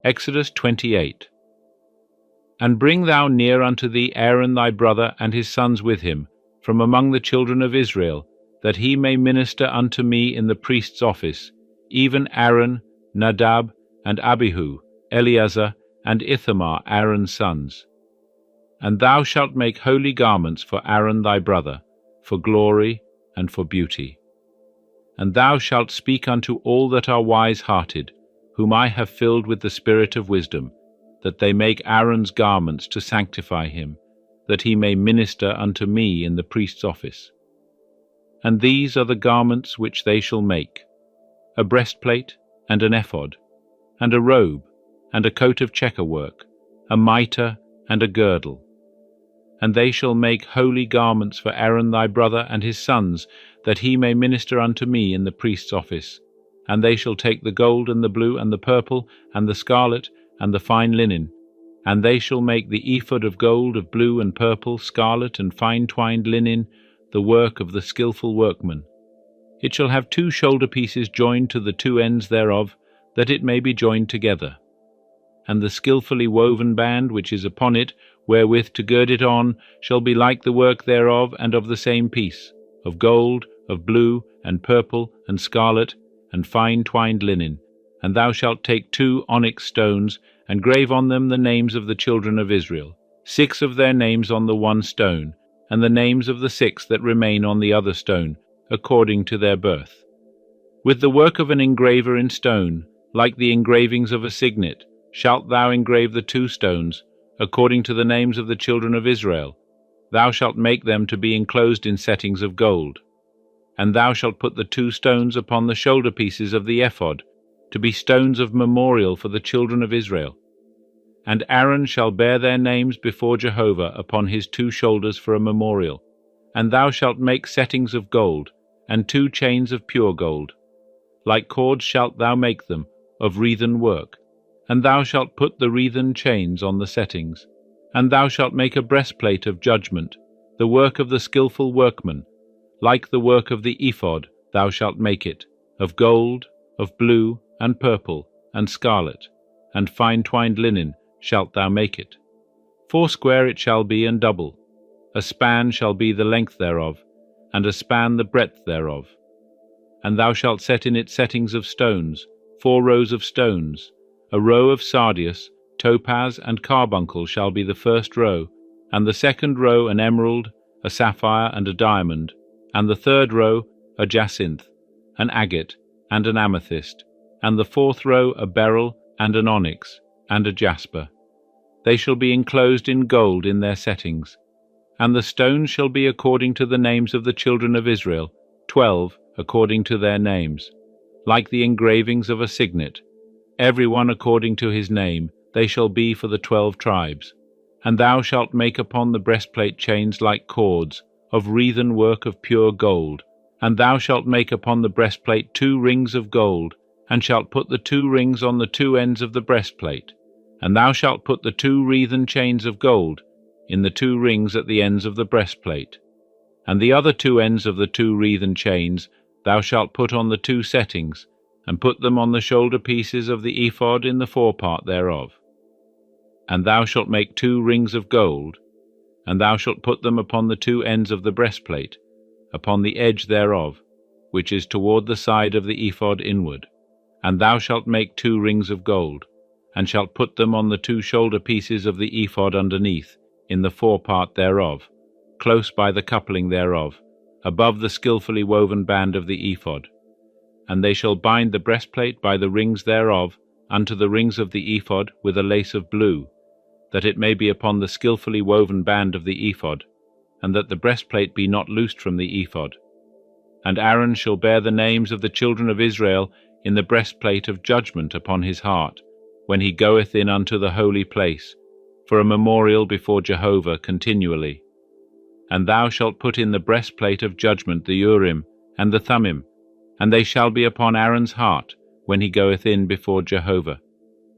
Exodus 28. And bring thou near unto thee Aaron thy brother and his sons with him, from among the children of Israel, that he may minister unto me in the priest's office, even Aaron, Nadab, and Abihu, Eleazar, and Ithamar Aaron's sons. And thou shalt make holy garments for Aaron thy brother, for glory and for beauty. And thou shalt speak unto all that are wise-hearted, whom I have filled with the spirit of wisdom, that they make Aaron's garments to sanctify him, that he may minister unto me in the priest's office. And these are the garments which they shall make: a breastplate, and an ephod, and a robe, and a coat of checker work, a mitre, and a girdle. And they shall make holy garments for Aaron thy brother and his sons, that he may minister unto me in the priest's office. And they shall take the gold, and the blue, and the purple, and the scarlet, and the fine linen. And they shall make the ephod of gold, of blue, and purple, scarlet, and fine-twined linen, the work of the skillful workman. It shall have 2 shoulder pieces joined to the 2 ends thereof, that it may be joined together. And the skillfully woven band which is upon it, wherewith to gird it on, shall be like the work thereof, and of the same piece, of gold, of blue, and purple, and scarlet, and fine-twined linen. And thou shalt take 2 onyx stones, and grave on them the names of the children of Israel, 6 of their names on the one stone, and the names of the 6 that remain on the other stone, according to their birth. With the work of an engraver in stone, like the engravings of a signet, shalt thou engrave the 2 stones, according to the names of the children of Israel. Thou shalt make them to be enclosed in settings of gold. And thou shalt put the 2 stones upon the shoulder pieces of the ephod, to be stones of memorial for the children of Israel. And Aaron shall bear their names before Jehovah upon his 2 shoulders for a memorial. And thou shalt make settings of gold, and 2 chains of pure gold. Like cords shalt thou make them, of wreathen work. And thou shalt put the wreathen chains on the settings. And thou shalt make a breastplate of judgment, the work of the skillful workman. Like the work of the ephod thou shalt make it, of gold, of blue, and purple, and scarlet, and fine-twined linen shalt thou make it. 4 it shall be, and double. A span shall be the length thereof, and a span the breadth thereof. And thou shalt set in it settings of stones, 4 rows of stones. A row of sardius, topaz, and carbuncle shall be the 1st row, and the 2nd row an emerald, a sapphire, and a diamond, and the 3rd row a jacinth, an agate, and an amethyst, and the 4th row a beryl, and an onyx, and a jasper. They shall be enclosed in gold in their settings. And the stones shall be according to the names of the children of Israel, 12 according to their names, like the engravings of a signet. Every one according to his name, they shall be for the 12 tribes. And thou shalt make upon the breastplate chains like cords, of wreathen work of pure gold. And thou shalt make upon the breastplate 2 rings of gold, and shalt put the 2 rings on the 2 ends of the breastplate. And thou shalt put the 2 wreathen chains of gold in the 2 rings at the ends of the breastplate. And the other 2 ends of the 2 wreathen chains thou shalt put on the 2 settings, and put them on the shoulder pieces of the ephod in the forepart thereof. And thou shalt make 2 rings of gold, and thou shalt put them upon the 2 ends of the breastplate, upon the edge thereof, which is toward the side of the ephod inward. And thou shalt make 2 rings of gold, and shalt put them on the 2 shoulder pieces of the ephod underneath, in the forepart thereof, close by the coupling thereof, above the skillfully woven band of the ephod. And they shall bind the breastplate by the rings thereof unto the rings of the ephod with a lace of blue, that it may be upon the skillfully woven band of the ephod, and that the breastplate be not loosed from the ephod. And Aaron shall bear the names of the children of Israel in the breastplate of judgment upon his heart, when he goeth in unto the holy place, for a memorial before Jehovah continually. And thou shalt put in the breastplate of judgment the Urim and the Thummim, and they shall be upon Aaron's heart, when he goeth in before Jehovah.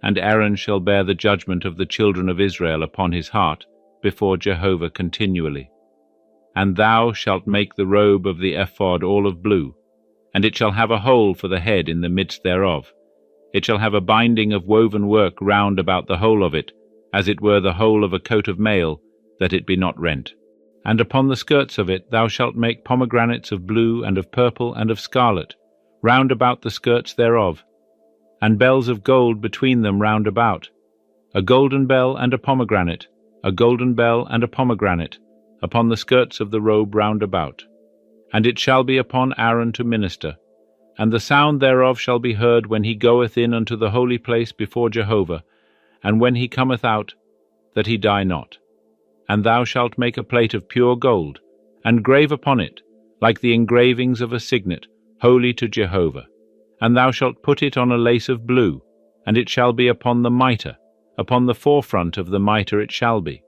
And Aaron shall bear the judgment of the children of Israel upon his heart, before Jehovah continually. And thou shalt make the robe of the ephod all of blue, and it shall have a hole for the head in the midst thereof. It shall have a binding of woven work round about the whole of it, as it were the whole of a coat of mail, that it be not rent. And upon the skirts of it thou shalt make pomegranates of blue and of purple and of scarlet, round about the skirts thereof, and bells of gold between them round about, a golden bell and a pomegranate, a golden bell and a pomegranate, upon the skirts of the robe round about. And it shall be upon Aaron to minister, and the sound thereof shall be heard when he goeth in unto the holy place before Jehovah, and when he cometh out, that he die not. And thou shalt make a plate of pure gold, and grave upon it, like the engravings of a signet, holy to Jehovah. And thou shalt put it on a lace of blue, and it shall be upon the mitre, upon the forefront of the mitre it shall be.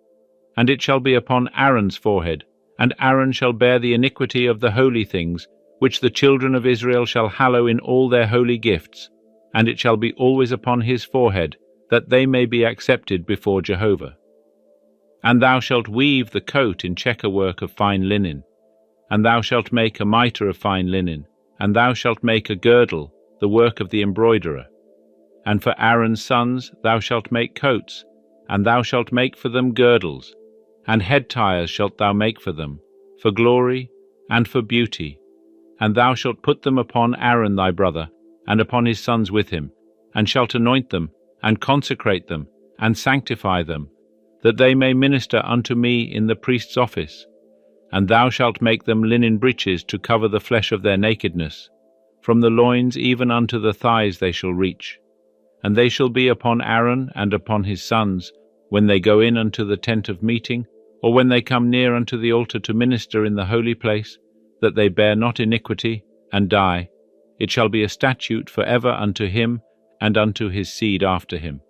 And it shall be upon Aaron's forehead, and Aaron shall bear the iniquity of the holy things, which the children of Israel shall hallow in all their holy gifts, and it shall be always upon his forehead, that they may be accepted before Jehovah. And thou shalt weave the coat in checker work of fine linen, and thou shalt make a mitre of fine linen, and thou shalt make a girdle, the work of the embroiderer. And for Aaron's sons thou shalt make coats, and thou shalt make for them girdles, and head tires shalt thou make for them, for glory and for beauty. And thou shalt put them upon Aaron thy brother, and upon his sons with him, and shalt anoint them, and consecrate them, and sanctify them, that they may minister unto me in the priest's office. And thou shalt make them linen breeches to cover the flesh of their nakedness. From the loins even unto the thighs they shall reach. And they shall be upon Aaron and upon his sons, when they go in unto the tent of meeting, or when they come near unto the altar to minister in the holy place, that they bear not iniquity, and die. It shall be a statute for ever unto him, and unto his seed after him.